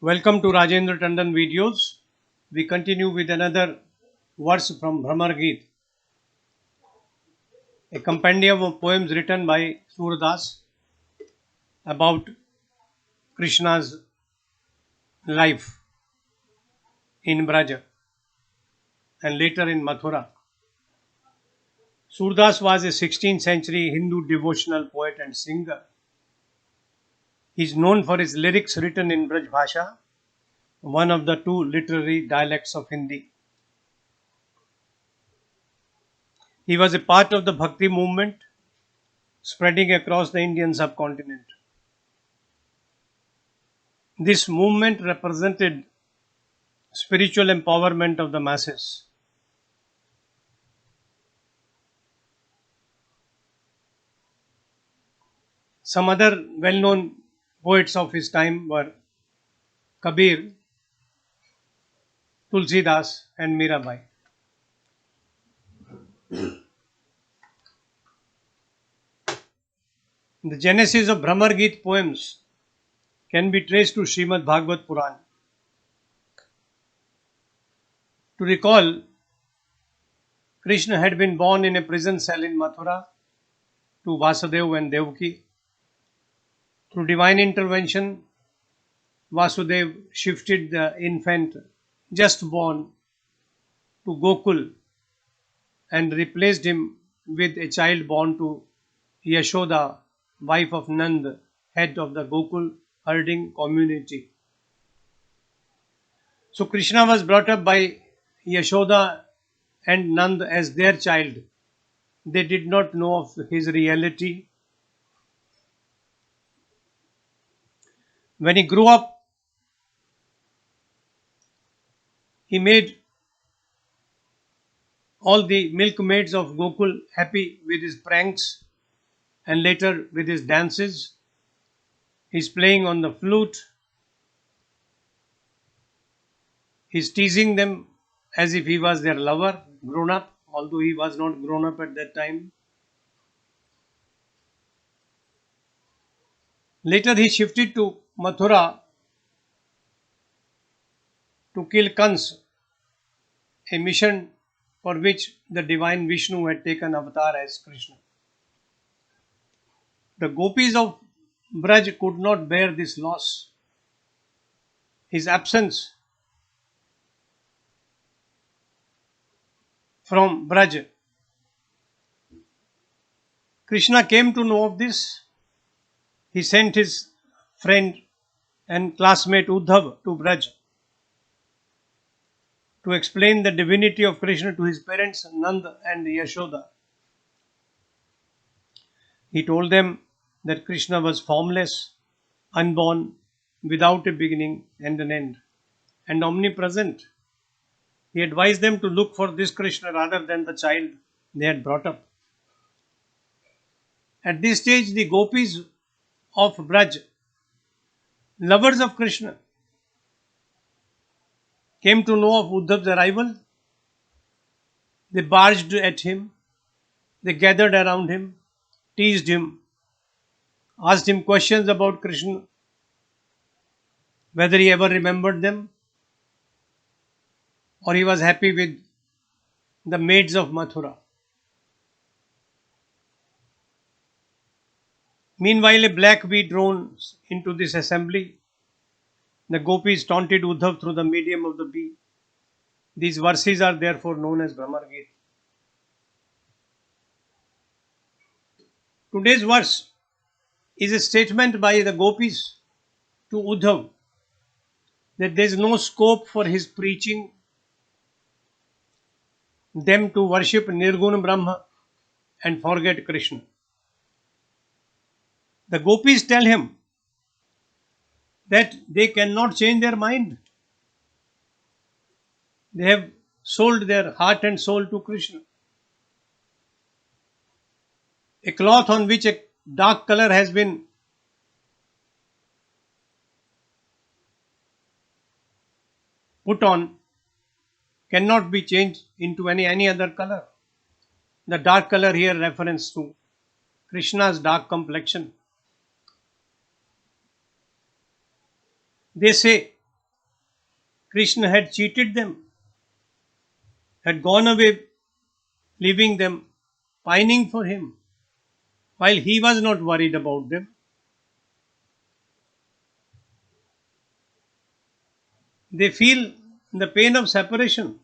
Welcome to Rajendra Tandon videos. We continue with another verse from Bhramar Geet, a compendium of poems written by Surdas about Krishna's life in Braja and later in Mathura. Surdas was a 16th century Hindu devotional poet and singer. He is known for his lyrics written in Braj Bhasha, one of the two literary dialects of Hindi. He was a part of the Bhakti movement spreading across the Indian subcontinent. This movement represented spiritual empowerment of the masses. Some other well-known poets of his time were Kabir, Tulsidas and Mirabai. The genesis of Bhramar Geet poems can be traced to Srimad Bhagavad Puran. To recall, Krishna had been born in a prison cell in Mathura to Vasudeva and Devaki. Through divine intervention, Vasudeva shifted the infant just born to Gokul and replaced him with a child born to Yashoda, wife of Nand, head of the Gokul herding community. So Krishna was brought up by Yashoda and Nand as their child. They did not know of his reality. When he grew up, he made all the milkmaids of Gokul happy with his pranks and later with his dances. He's playing on the flute. He's teasing them as if he was their lover, grown up, although he was not grown up at that time. Later he shifted to Mathura to kill Kans, a mission for which the divine Vishnu had taken avatar as Krishna. The gopis of Braj could not bear this loss. His absence from Braj. Krishna came to know of this. He sent his friend and classmate Uddhav to Braj to explain the divinity of Krishna to his parents Nand and Yashoda. He told them that Krishna was formless, unborn, without a beginning and an end, and omnipresent. He advised them to look for this Krishna rather than the child they had brought up. At this stage, the gopis of Braj, lovers of Krishna, came to know of Uddhav's arrival. They barged at him, they gathered around him, teased him, asked him questions about Krishna, whether he ever remembered them or he was happy with the maids of Mathura. Meanwhile, a black bee drones into this assembly. The gopis taunted Uddhav through the medium of the bee. These verses are therefore known as Bhramar Geet. Today's verse is a statement by the gopis to Uddhav that there is no scope for his preaching them to worship Nirguna Brahma and forget Krishna. The gopis tell him that they cannot change their mind. They have sold their heart and soul to Krishna. A cloth on which a dark color has been put on cannot be changed into any other color. The dark color here reference to Krishna's dark complexion. They say Krishna had cheated them, had gone away, leaving them pining for him, while he was not worried about them. They feel the pain of separation.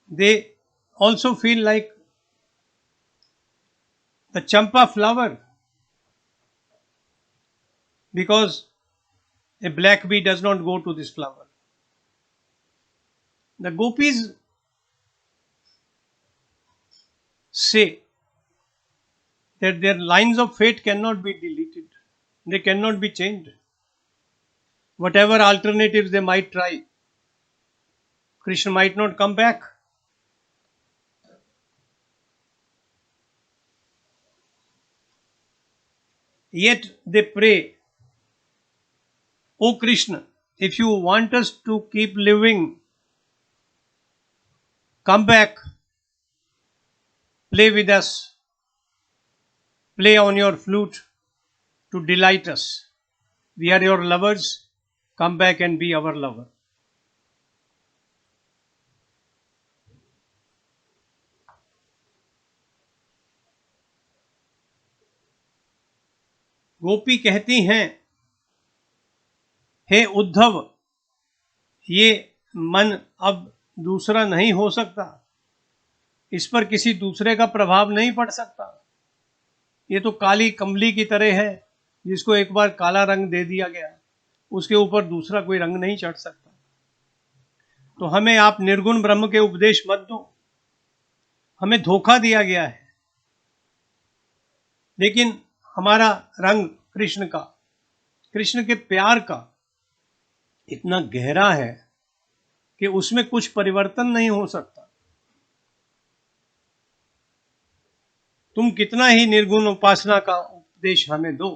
They also feel like the champa flower, because a black bee does not go to this flower. The gopis say that their lines of fate cannot be deleted, they cannot be changed. Whatever alternatives they might try, Krishna might not come back. Yet they pray, O Krishna, if you want us to keep living, come back, play with us, play on your flute to delight us. We are your lovers, come back and be our lover. गोपी कहती हैं, हे उद्धव, ये मन अब दूसरा नहीं हो सकता, इस पर किसी दूसरे का प्रभाव नहीं पड़ सकता। ये तो काली कमली की तरह है, जिसको एक बार काला रंग दे दिया गया, उसके ऊपर दूसरा कोई रंग नहीं चढ़ सकता। तो हमें आप निर्गुण ब्रह्म के उपदेश मत दो, हमें धोखा दिया गया है। लेकिन हमारा रंग कृष्ण का, कृष्ण के प्यार का इतना गहरा है कि उसमें कुछ परिवर्तन नहीं हो सकता। तुम कितना ही निर्गुण उपासना का उपदेश हमें दो,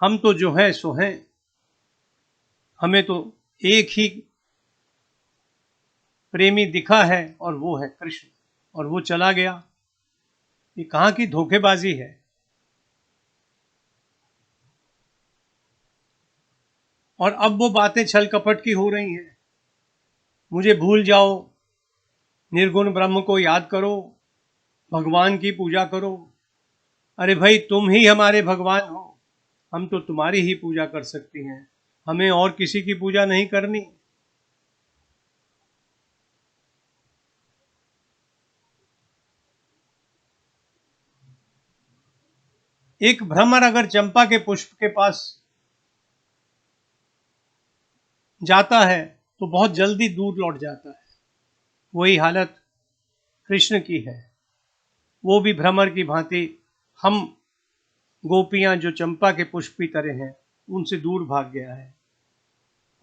हम तो जो है सो हैं। हमें तो एक ही प्रेमी दिखा है और वो है कृष्ण, और वो चला गया। ये कहां की धोखेबाजी है। और अब वो बातें छल कपट की हो रही हैं। मुझे भूल जाओ, निर्गुण ब्रह्म को याद करो, भगवान की पूजा करो। अरे भाई, तुम ही हमारे भगवान हो, हम तो तुम्हारी ही पूजा कर सकती हैं, हमें और किसी की पूजा नहीं करनी। एक भ्रमर अगर चंपा के पुष्प के पास जाता है तो बहुत जल्दी दूर लौट जाता है। वही हालत कृष्ण की है। वो भी भ्रमर की भांति हम गोपियां जो चंपा के पुष्प की तरह हैं, उनसे दूर भाग गया है।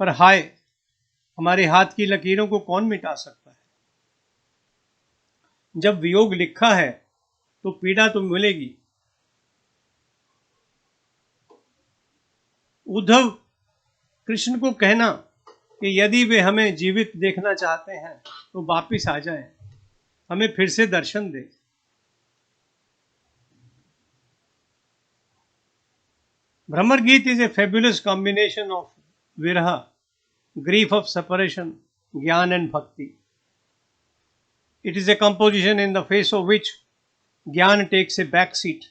पर हाय, हमारे हाथ की लकीरों को कौन मिटा सकता है। जब वियोग लिखा है तो पीड़ा तो मिलेगी। उद्धव कृष्ण को कहना कि यदि वे हमें जीवित देखना चाहते हैं तो वापिस आ जाएं, हमें फिर से दर्शन दें। Brahmar Geet is a fabulous combination of viraha, grief of separation, jnana and bhakti. It is a composition in the face of which jnana takes a back seat.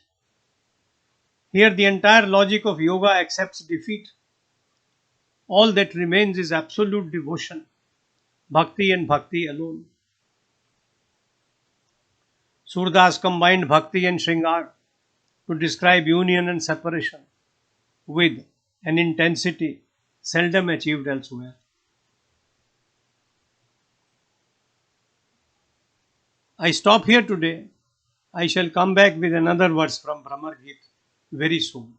Here the entire logic of yoga accepts defeat. All that remains is absolute devotion, bhakti and bhakti alone. Surdas combined bhakti and shringar to describe union and separation with an intensity seldom achieved elsewhere. I stop here today. I shall come back with another verse from Brahmar Geet very soon.